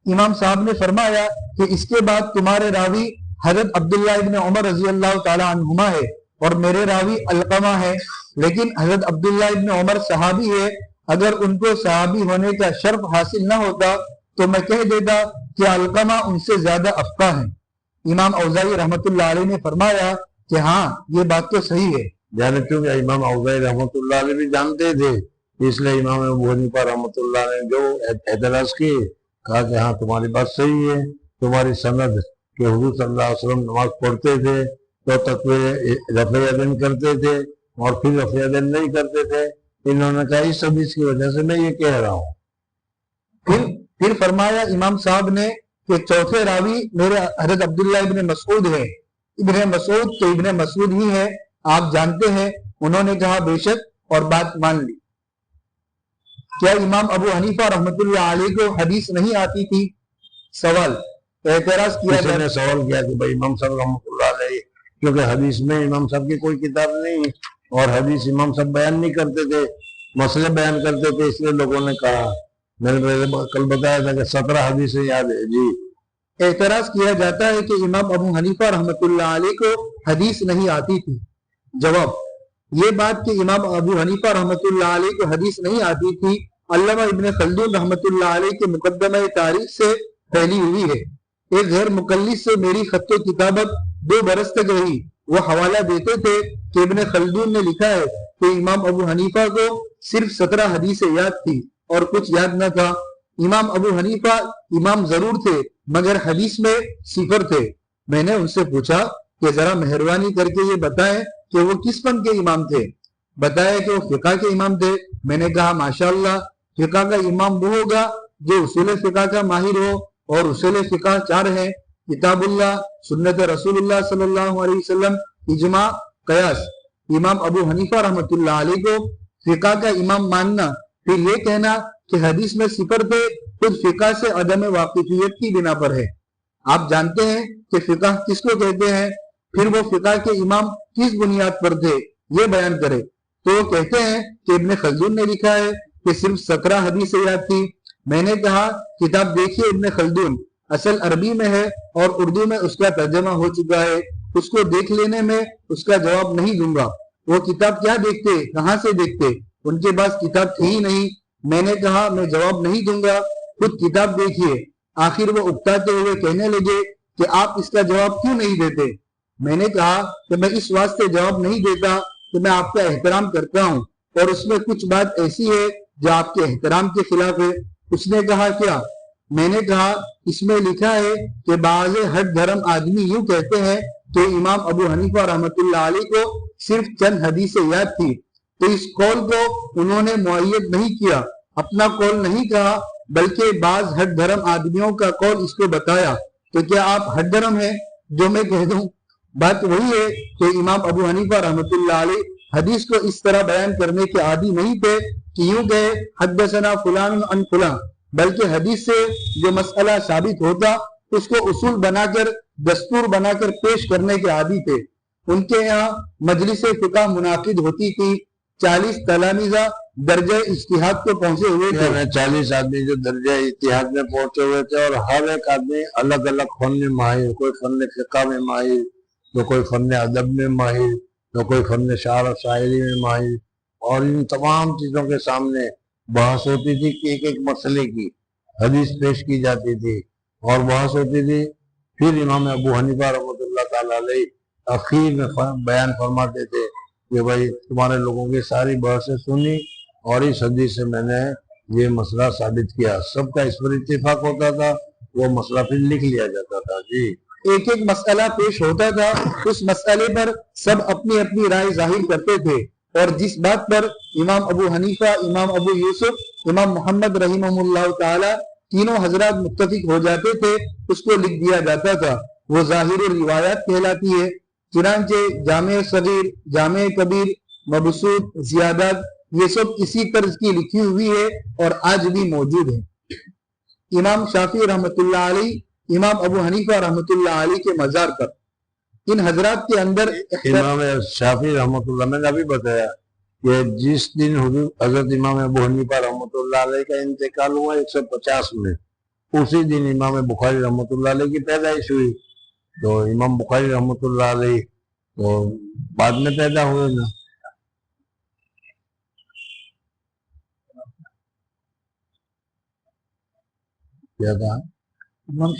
A: امام صاحب نے فرمایا کہ اس کے بعد تمہارے راوی حضرت عبداللہ ابن عمر رضی اللہ تعالی عنہما ہے اور میرے راوی علقمہ ہے، لیکن حضرت عبداللہ ابن عمر صحابی ہے، اگر ان کو صحابی ہونے کا شرف حاصل نہ ہوتا تو میں کہہ دیتا کہ علقمہ ان سے زیادہ افقہ ہیں۔ امام اوزاعی رحمۃ اللہ علیہ نے فرمایا کہ ہاں یہ بات تو صحیح ہے،
B: یعنی کیونکہ امام اوزاعی رحمۃ اللہ علیہ بھی جانتے تھے، اس لیے امام ابو حنیفہ رحمۃ اللہ نے جو اعتراض کیے، کہا کہ ہاں تمہاری بات صحیح ہے، تمہاری سند کہ حضور صلی اللہ علیہ وسلم نماز پڑھتے تھے تو تکبیر رفع یدین کرتے تھے اور پھر رفع یدین نہیں کرتے تھے، انہوں نے کہا اس حدیث کی وجہ سے میں یہ کہہ رہا ہوں۔
A: پھر فرمایا امام صاحب نے کہ چوتھے راوی میرے حضرت عبداللہ ابن مسعود ہے۔ ابن مسعود تو ابن مسعود ہی ہے، آپ جانتے ہیں۔ انہوں نے کہا بے شک، اور بات مان لی۔ کیا امام ابو حنیفہ رحمۃ اللہ علیہ کو حدیث نہیں آتی تھی؟ سوال اعتراض کیا
B: کسی نے سوال کیا کہ بھائی امام صاحب رحمۃ اللہ علیہ، کیونکہ حدیث میں امام صاحب کی کوئی کتاب نہیں اور حدیث امام صاحب بیان نہیں کرتے تھے، مسئلے بیان کرتے تھے، اس لیے لوگوں نے کہا، میں نے کل بتایا تھا کہ 17 حدیثیں یاد ہے جی،
A: اعتراض کیا جاتا ہے کہ امام ابو حنیفہ رحمۃ اللہ علیہ کو حدیث نہیں آتی تھی۔ جواب: یہ بات کہ امام ابو حنیفہ رحمۃ اللہ علیہ کو حدیث نہیں آتی تھی علامہ ابن خلدون رحمۃ اللہ علیہ کے مقدمہ تاریخ سے پھیلی ہوئی ہے۔ ایک غیر مقلد سے میری خط و کتابت 2 برس تک رہی۔ وہ حوالہ دیتے تھے کہ ابن خلدون نے لکھا ہے کہ امام ابو حنیفہ کو صرف 17 حدیثیں یاد تھی اور کچھ یاد نہ تھا۔ امام ابو حنیفہ امام ضرور تھے مگر حدیث میں صفر تھے۔ میں نے ان سے پوچھا کہ ذرا مہربانی کر کے یہ بتائیں کہ وہ کس فن کے امام تھے؟ بتایا کہ وہ فقہ کے امام تھے۔ میں نے کہا ماشاءاللہ، فقہ کا امام وہ ہوگا جو اصول فقہ کا ماہر ہو، اور اصول فقہ 4 ہیں: کتاب اللہ، سنت رسول اللہ صلی اللہ علیہ وسلم، اجماع، قیاس۔ امام ابو حنیفہ رحمۃ اللہ علیہ کو فقہ کا امام ماننا، پھر یہ کہنا کہ حدیث میں صفر تھے، خود فقہ سے عدم واقفیت کی بنا پر ہے۔ آپ جانتے ہیں کہ فقہ کس کو کہتے ہیں؟ پھر وہ فقہ کے امام کس بنیاد پر تھے یہ بیان کرے۔ تو وہ کہتے ہیں کہ ابن خلدون نے لکھا ہے کہ صرف 17 حدیثیں یاد تھی۔ میں نے کہا کتاب دیکھیے ابن خلدون، اصل عربی میں ہے اور اردو میں اس کا ترجمہ ہو چکا ہے، اس کو دیکھ لینے میں اس کا جواب نہیں دوں گا۔ وہ کتاب کیا دیکھتے، کہاں سے دیکھتے؟ ان کے پاس کتاب تھی ہی نہیں۔ میں نے کہا میں جواب نہیں دوں گا، خود کتاب دیکھیے۔ آخر وہ اکتاتے ہوئے کہنے لگے کہ آپ اس کا جواب کیوں نہیں دیتے؟ میں نے کہا کہ میں اس واسطے جواب نہیں دیتا کہ میں آپ کا احترام کرتا ہوں، اور اس میں کچھ بات ایسی ہے جو آپ کے احترام کے خلاف ہے۔ اس نے کہا کیا؟ میں نے کہا اس میں لکھا ہے کہ بعض ہٹ دھرم آدمی یوں کہتے ہیں کہ امام ابو حنیفہ رحمۃ اللہ علیہ کو صرف چند حدیثیں یاد تھی، تو اس قول کو انہوں نے معید نہیں کیا، اپنا قول نہیں کہا، بلکہ بعض ہٹ دھرم آدمیوں کا قول اس کو بتایا۔ تو کیا آپ ہٹ دھرم ہیں جو میں کہہ دوں؟ بات وہی ہے کہ امام ابو حنیفہ رحمۃ اللہ علیہ حدیث کو اس طرح بیان کرنے کے عادی نہیں تھے کہ یوں کہے حدثنا فلان عن فلان، بلکہ حدیث سے جو مسئلہ ثابت ہوتا اس کو اصول بنا کر، دستور بنا کر پیش کرنے کے عادی تھے۔ ان کے یہاں مجلس فقہ منعقد ہوتی تھی، 40 تلامذہ درجہ اجتہاد کو پہنچے ہوئے تھے۔
B: 40 آدمی جو درجہ اجتہاد میں پہنچے ہوئے تھے، اور ہر ایک آدمی الگ الگ فن میں ماہر، کوئی فن فقہ میں ماہر، تو کوئی فن ادب میں ماہر، تو کوئی فن شعر و شاعری میں ماہر، اور ان تمام چیزوں کے سامنے بحث ہوتی تھی کہ ایک ایک مسئلے کی حدیث پیش کی جاتی تھی اور بحث ہوتی تھی۔ پھر امام ابو حنیفہ رحمۃ اللہ تعالی علیہ اخیر میں بیان فرماتے تھے کہ بھائی تمہارے لوگوں کی ساری بحثیں سنی اور اس حدیث سے میں نے یہ مسئلہ ثابت کیا۔ سب کا اس پر اتفاق ہوتا تھا، وہ مسئلہ پھر لکھ لیا جاتا تھا۔ جی،
A: ایک ایک مسئلہ پیش ہوتا تھا، اس مسئلے پر سب اپنی اپنی رائے ظاہر کرتے تھے، اور جس بات پر امام ابو حنیفہ، امام ابو یوسف، امام محمد رحمہ اللہ تعالی تینوں حضرات متفق ہو جاتے تھے اس کو لکھ دیا جاتا تھا۔ وہ ظاہر روایات کہلاتی ہے۔ چنانچہ جامع صغیر، جامع کبیر، مبسوط، زیادات، یہ سب اسی طرز کی لکھی ہوئی ہے اور آج بھی موجود ہے۔ امام شافعی رحمۃ اللہ علیہ، امام ابو حنیفہ رحمۃ اللہ علیہ کے مزار پر ان حضرات کے اندر
B: امام شافعی رحمۃ اللہ، میں نے ابھی بتایا کہ جس دن حضرت امام ابو حنیفہ رحمۃ اللہ علیہ کا انتقال ہوا 150 میں، اسی دن امام بخاری رحمۃ اللہ علیہ کی پیدائش ہوئی۔ تو امام بخاری رحمۃ اللہ علیہ تو بعد میں پیدا ہوئے نا۔ کیا تھا؟ امام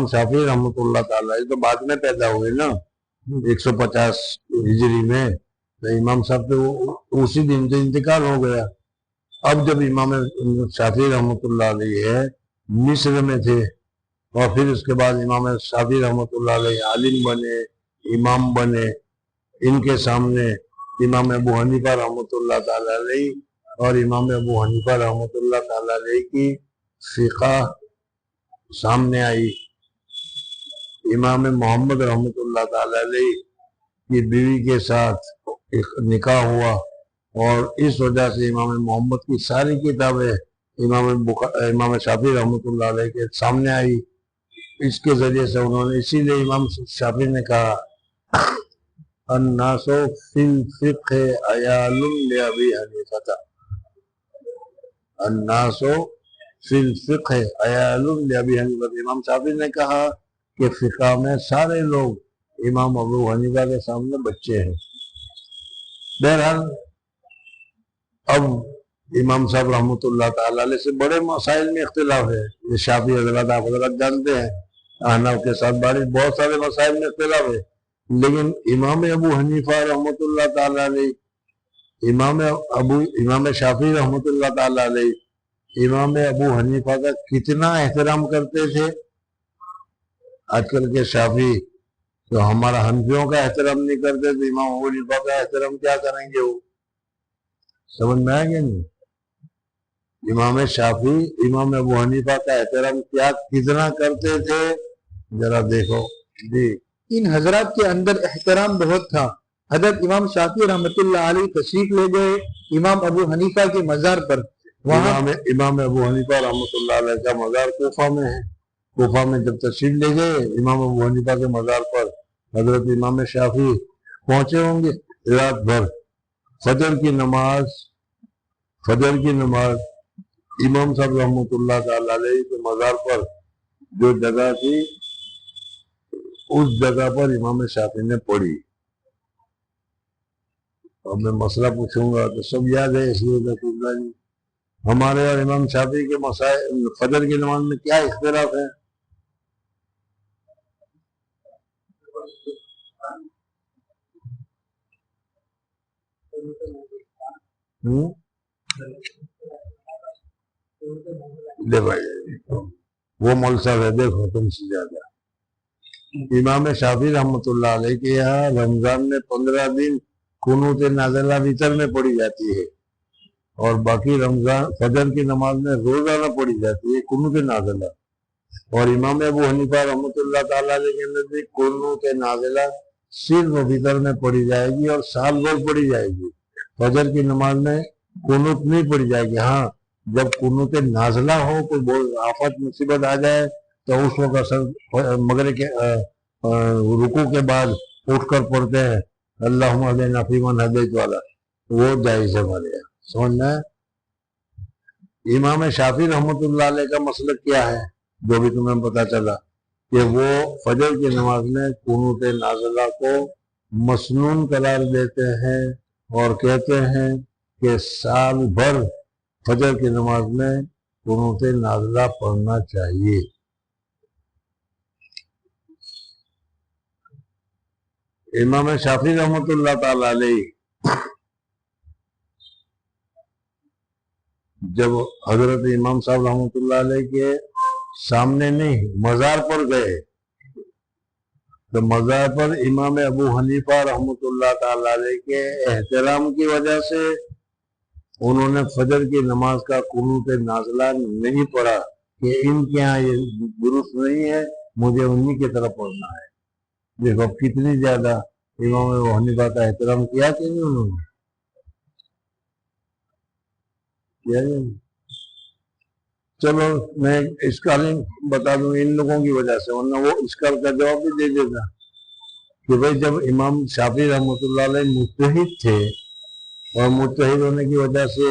B: شافعی رحمۃ اللہ تعالی تو بعد میں پیدا ہوئے نا، 150 ہجری میں۔ تو امام صاحب تو اسی دن سے انتقال ہو گیا۔ اب جب امام شافعی رحمۃ اللہ علیہ ہے مصر میں تھے، اور پھر اس کے بعد امام شافعی رحمۃ اللہ علیہ عالم بنے، امام بنے، ان کے سامنے امام ابو حنیفہ رحمۃ اللہ تعالی علیہ اور امام ابو حنیفہ رحمۃ اللہ تعالی علیہ کی فقہ سامنے آئی۔ امام محمد رحمۃ اللہ تعالی علیہ کی بیوی کے ساتھ ایک نکاح ہوا، اور اس وجہ سے امام محمد کی ساری کتابیں امام شافعی رحمۃ اللہ علیہ کے سامنے آئی۔ اس کے ذریعے سے انہوں نے، اسی لیے امام شافعی نے کہا الناس فی الفقہ عیال لابی حنیفہ، الناس فی الفقہ عیال لابی حنیفہ، امام شافعی نے کہا کہ فقہ میں سارے لوگ امام ابو حنیفہ کے سامنے بچے ہیں۔ بہرحال اب امام صاحب رحمۃ اللہ تعالی علیہ سے بڑے مسائل میں اختلاف ہے، یہ شافعی حضرات آپ حضرات جانتے ہیں، احناف کے ساتھ بہت سارے مسائل میں اختلاف ہے، لیکن امام ابو حنیفہ رحمۃ اللہ تعالی علیہ، امام شافعی رحمۃ اللہ تعالی علیہ امام ابو حنیفہ کا کتنا احترام کرتے تھے۔ آج کل کے شافعی تو ہمارا حنفیوں کا احترام نہیں کرتے، تو امام ابو حنیفہ کا احترام کیا کریں گے؟ وہ سمجھ میں آئے گا نہیں؟ امام شافعی امام ابو حنیفہ کا احترام کتنا کرتے تھے، ذرا دیکھو جی۔
A: ان حضرات کے اندر احترام بہت تھا۔ حضرت امام شافعی رحمۃ اللہ علیہ تشریف لے گئے امام ابو حنیفہ کے مزار پر۔ وہاں
B: امام ابو حنیفہ رحمۃ اللہ علیہ کا مزار کوفہ میں ہے۔ کوفہ میں جب تشریف لے گئے امام ابو حنیفہ کے مزار پر، حضرت امام شافعی پہنچے ہوں گے رات بھر، فجر کی نماز امام صاحب رحمۃ اللہ تعالی علیہ کے مزار پر جو جگہ تھی، اس جگہ پر امام شافعی نے پڑھی۔ اور میں مسئلہ پوچھوں گا تو سب یاد ہے، اس لیے ہمارے اور امام شافعی کے مسائل فجر کی نماز میں کیا اختلاف ہے؟ لے بھائی وہ مول صاحب ہے، دیکھو تم سے زیادہ۔ امام شافعی رحمۃ اللہ علیہ کے یہاں رمضان میں 15 دن قنوت نازلہ وتر میں پڑھی جاتی ہے، اور باقی رمضان فجر کی نماز میں روزانہ پڑھی جاتی ہے قنوت نازلہ۔ اور امام ابو حنیفہ رحمۃ اللہ تعالیٰ علیہ کے نزدیک قنوت نازلہ صرف وتر میں پڑھی جائے گی اور سال بھر پڑھی جائے گی، فجر کی نماز میں قنوت نہیں پڑھی جائے گی۔ ہاں جب قنوت نازلہ ہو، کوئی آفت مصیبت آ جائے تو اس وقت مغرب کے رکوع کے بعد اٹھ کر پڑھتے ہیں اللہم اہدنا فیمن ہدیت والا، وہ جائز ہے ہمارے یہاں۔ سمجھنا ہے؟ امام شافعی رحمۃ اللہ علیہ کا مسلک کیا ہے، جو بھی تمہیں پتا چلا کہ وہ فجر کی نماز میں قنوت نازلہ کو مسنون قرار دیتے ہیں اور کہتے ہیں کہ سال بھر فجر کی نماز میں قنوت نازلہ پڑھنا چاہیے۔ امام شافعی رحمۃ اللہ تعالی علیہ جب حضرت امام صاحب رحمۃ اللہ علیہ کے سامنے نہیں مزار پر گئے، تو مزار پر امام ابو حنیفہ رحمۃ اللہ تعالی علیہ کے احترام کی وجہ سے انہوں نے فجر کی نماز کا قنوت نازلہ نہیں پڑھا کہ ان کے یہاں یہ درست نہیں ہے، مجھے انہی کی طرف پڑھنا ہے۔ دیکھو کتنی زیادہ امام ابو حنیفہ کا احترام کیا کہ نہیں انہوں نے کیا؟ چلو میں اسکال بتا دوں ان لوگوں کی وجہ سے، ورنہ وہ اسکال کا جواب بھی دے دیتا کہ بھائی جب امام شافعی رحمۃ اللہ علیہ مجتہد تھے اور مجتہد ہونے کی وجہ سے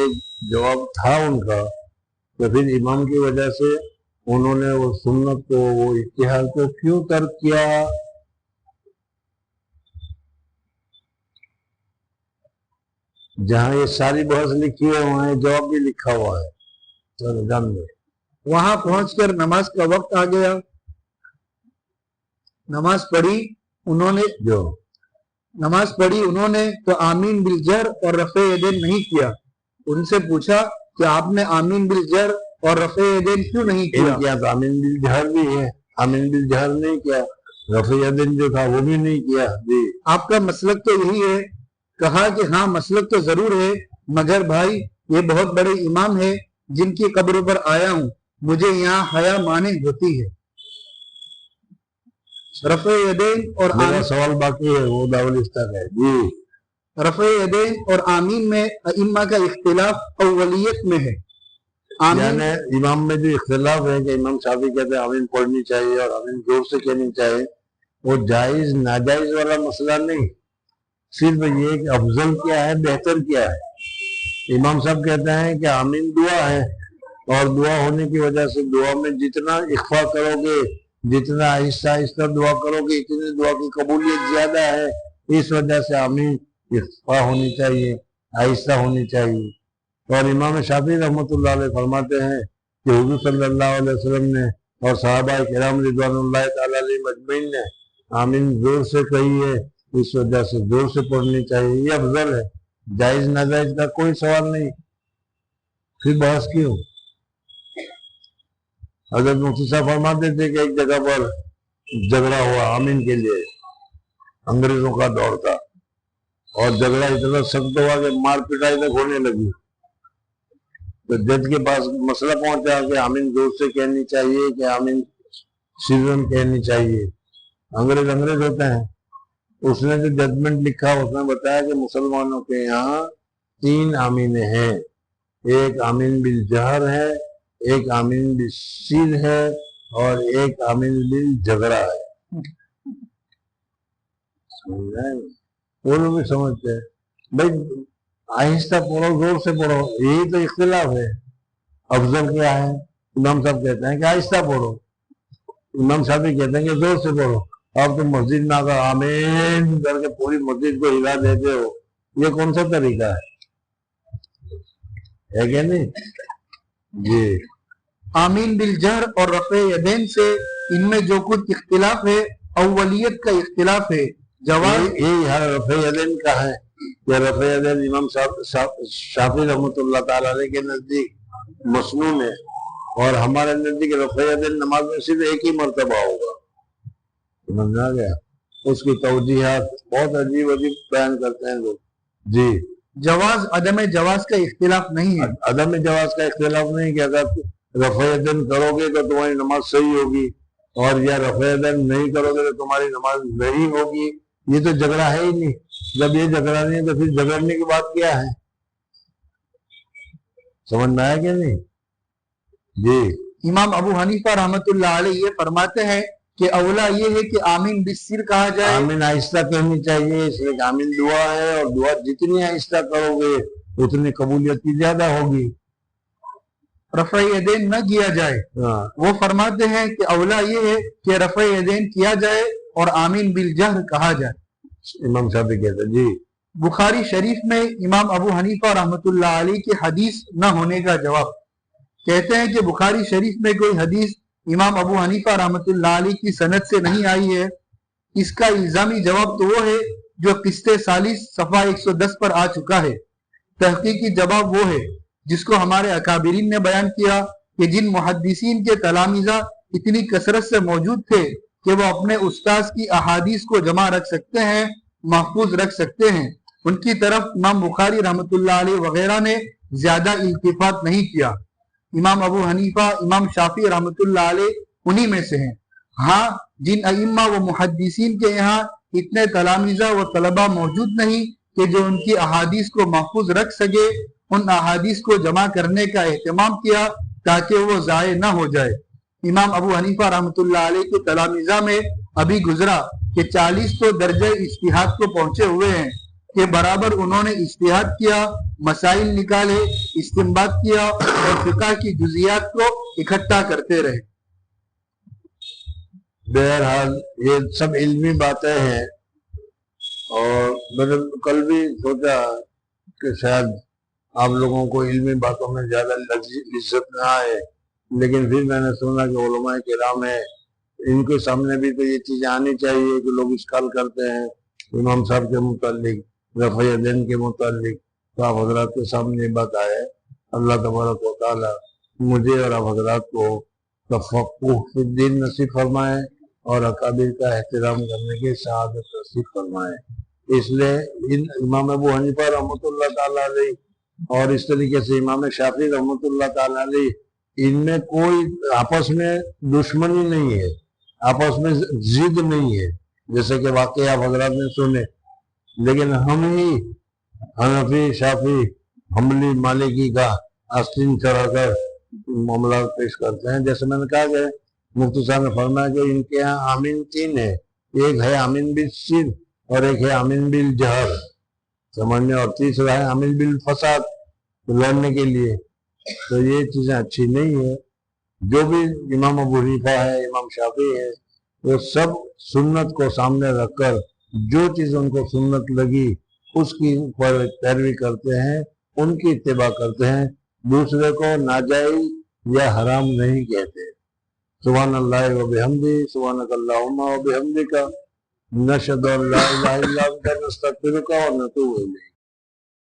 B: جواب تھا ان کا، تو پھر امام کی وجہ سے انہوں نے وہ سنت کو، وہ اجتہاد کو کیوں ترک کیا؟ جہاں یہ ساری بحث لکھی ہے وہاں یہ جواب بھی لکھا ہوا ہے، چلو جان دو۔
A: وہاں پہنچ کر نماز کا وقت آ گیا، نماز پڑھی انہوں نے تو آمین بالجر اور رفع یدین نہیں کیا۔ ان سے پوچھا کہ آپ نے آمین بالجر اور رفع یدین کیوں نہیں کیا؟
B: تو آمین بالجہر بھی ہے، آمین بالجہر نہیں کیا، رفع یدین جو تھا وہ بھی نہیں کیا۔ جی
A: آپ کا مسلک تو یہی ہے؟ کہا کہ ہاں مسلک تو ضرور ہے، مگر بھائی یہ بہت بڑے امام ہے جن کی قبر پر آیا ہوں، مجھے یہاں حیا مانع ہوتی ہے۔ رفع یدین اور
B: میرا سوال باقی ہے، وہ داولافتہ ہے۔ جی
A: رفع یدین اور آمین میں ائمہ کا اختلاف اولیت میں ہے۔
B: یعنی امام میں جو اختلاف ہے کہ امام شافعی کہتے ہیں آمین پڑھنی چاہیے اور آمین زور سے کہنی چاہیے، وہ جائز ناجائز والا مسئلہ نہیں، صرف یہ کہ افضل کیا ہے، بہتر کیا ہے۔ امام صاحب کہتے ہیں کہ آمین دعا ہے اور دعا ہونے کی وجہ سے دعا میں جتنا اخفا کرو گے، جتنا آہستہ آہستہ دعا کرو گے، اتنی دعا کی قبولیت زیادہ ہے. اس وجہ سے آمین اخفا ہونی چاہیے، آہستہ ہونی چاہیے. اور امام شافعی رحمۃ اللہ علیہ فرماتے ہیں کہ حضور صلی اللہ علیہ وسلم نے اور صحابہ کرام رضوان اللہ تعالی علیہ مجمعین نے آمین زور سے کہی ہے، اس وجہ سے زور سے پڑھنی چاہیے. یہ افضل ہے، جائز ناجائز کا کوئی سوال نہیں، پھر بحث کیوں؟ حضرت مفتی صاحب فرماتے تھے کہ ایک جگہ پر جھگڑا ہوا آمین کے لیے، انگریزوں کا دور تھا، اور جھگڑا اتنا سخت ہوا کہ مار پٹائی تک ہونے لگی. تو جج کے پاس مسئلہ پہنچا کہ آمین زور سے کہنی چاہیے کہ آمین سیزن کہنی چاہیے. انگریز ہوتے ہیں. اس نے جو ججمنٹ لکھا اس نے بتایا کہ مسلمانوں کے یہاں 3 آمین ہیں، ایک آمین بالجہر ہے، ایک آمین بالسر ہے، اور ایک آمین بالجھگڑا ہے. وہ لوگ بھی سمجھتے ہیں بھائی آہستہ پڑھو، زور سے پڑھو، یہی تو اختلاف ہے. افضل کیا ہے؟ امام صاحب کہتے ہیں کہ آہستہ پڑھو، امام صاحب بھی کہتے ہیں کہ زور سے پڑھو. اب تم مسجد میں آگر آمین کر کے پوری مسجد کو ہلا دیتے ہو، یہ کون سا طریقہ ہے کہ نہیں؟ جی.
A: آمین بالجہر اور رفع یدین سے ان میں جو کچھ اختلاف ہے اولیت کا اختلاف ہے. جواز
B: یہی ہر رفع یدین کا ہے کہ رفع یدین امام شافعی رحمۃ اللہ تعالی علیہ کے نزدیک مسنون ہے، اور ہمارے نزدیک رفع یدین نماز میں صرف ایک ہی مرتبہ ہوگا. سمجھ آ گیا؟ اس کی توجیحات بہت عجیب بیان کرتے ہیں لوگ. جی.
A: جواز عدم جواز کا اختلاف نہیں ہے.
B: عدم جواز کا اختلاف نہیں کہ اگر رفع یدین کرو گے تو تمہاری نماز صحیح ہوگی، اور یا رفع یدین نہیں کرو گے تو تمہاری نماز نہیں ہوگی. یہ تو جھگڑا ہے ہی نہیں. جب یہ جھگڑا نہیں ہے تو پھر جھگڑنے کی بات کیا ہے؟ سمجھ میں آیا کہ نہیں؟ جی.
A: امام ابو حنیفہ رحمۃ اللہ علیہ یہ فرماتے ہیں کہ اولا یہ ہے کہ آمین بالسر کہا جائے.
B: آمین آہستہ کہنی چاہیے، اس لیے کہ آمین دعا ہے، اور دعا جتنی آہستہ کرو گے اتنی قبولیت کی زیادہ ہوگی.
A: رفع یدین نہ کیا جائے. وہ فرماتے ہیں کہ اولا یہ ہے کہ رفع یدین کیا جائے اور آمین بالجہر کہا جائے.
B: امام صاحب کہتے ہیں. جی.
A: بخاری شریف میں امام ابو حنیفہ رحمۃ اللہ علیہ کی حدیث نہ ہونے کا جواب. کہتے ہیں کہ بخاری شریف میں کوئی حدیث امام ابو حنیفہ رحمۃ اللہ علیہ کی سند سے نہیں آئی ہے. اس کا الزامی جواب تو وہ ہے جو قسط ثالث صفحہ 110 پر آ چکا ہے. تحقیقی جواب وہ ہے جس کو ہمارے اکابرین نے بیان کیا کہ جن محدثین کے تلامذہ اتنی کثرت سے موجود تھے کہ وہ اپنے استاذ کی احادیث کو جمع رکھ سکتے ہیں، محفوظ رکھ سکتے ہیں، ان کی طرف امام بخاری رحمۃ اللہ علیہ وغیرہ نے زیادہ التفات نہیں کیا. امام ابو حنیفہ، امام شافعی رحمۃ اللہ علیہ انہی میں سے ہیں. ہاں، جن ائمہ و محدثین کے یہاں اتنے تلامذہ و طلبہ موجود نہیں کہ جو ان کی احادیث کو محفوظ رکھ سکے، ان احادیث کو جمع کرنے کا اہتمام کیا تاکہ وہ ضائع نہ ہو جائے. امام ابو حنیفہ رحمۃ اللہ علیہ کے تلامذہ میں ابھی گزرا کہ 40 تو درجہ اجتہاد کو پہنچے ہوئے ہیں کہ برابر انہوں نے اجتہاد کیا، مسائل نکالے، استنباط کیا اور فقہ کی جزیات کو اکٹھا کرتے رہے.
B: بہرحال یہ سب علمی باتیں ہیں، اور میں نے کل بھی سوچا کہ شاید آپ لوگوں کو علمی باتوں میں زیادہ لذت نہ آئے، لیکن پھر میں نے سنا کہ علماء کرام ہیں، ان کے سامنے بھی تو یہ چیزیں آنی چاہیے کہ لوگ اشکال کرتے ہیں امام صاحب کے متعلق، رفع یدین کے متعلق. تو آپ حضرات کے سامنے یہ بات آئے. اللہ تبارک و تعالی مجھے اور آپ حضرات کو تفقہ فی الدین نصیب فرمائے اور اکابر کا احترام کرنے کی سعادت نصیب فرمائے. اس لیے امام ابو حنیفہ رحمۃ اللہ تعالی علیہ اور اس طریقے سے امام شافعی رحمۃ اللہ تعالی علیہ، ان میں کوئی آپس میں دشمنی نہیں ہے، آپس میں ضد نہیں ہے، جیسے کہ واقعی آپ حضرات نے سنے. لیکن ہم ہی حنفی، شافعی، حنبلی، مالکی کا آستین چڑھا کر معاملات پیش کرتے ہیں. جیسے میں نے کہا کہ مفتی صاحب نے فرمایا کہ ان کے یہاں آمین 3 ہے، ایک ہے آمین بالسر اور ایک ہے آمین بالجہر سمجھنے، اور تیسرا ہے آمین بالفساد لڑنے کے لیے. تو یہ چیزیں اچھی نہیں ہے. جو بھی امام ابو حنیفہ ہے، امام شافعی ہے، وہ سب سنت کو سامنے رکھ کر جو چیز ان کو سنت لگی اس کی پیروی کرتے ہیں، ان کی اتباع کرتے ہیں، دوسرے کو ناجائز یا حرام نہیں کہتے. سبحان اللہ و بحمدہ، سبحانک اللہم و بحمدک، نشہد ان لا الہ الا انت، نستغفرک و نتوب الیک.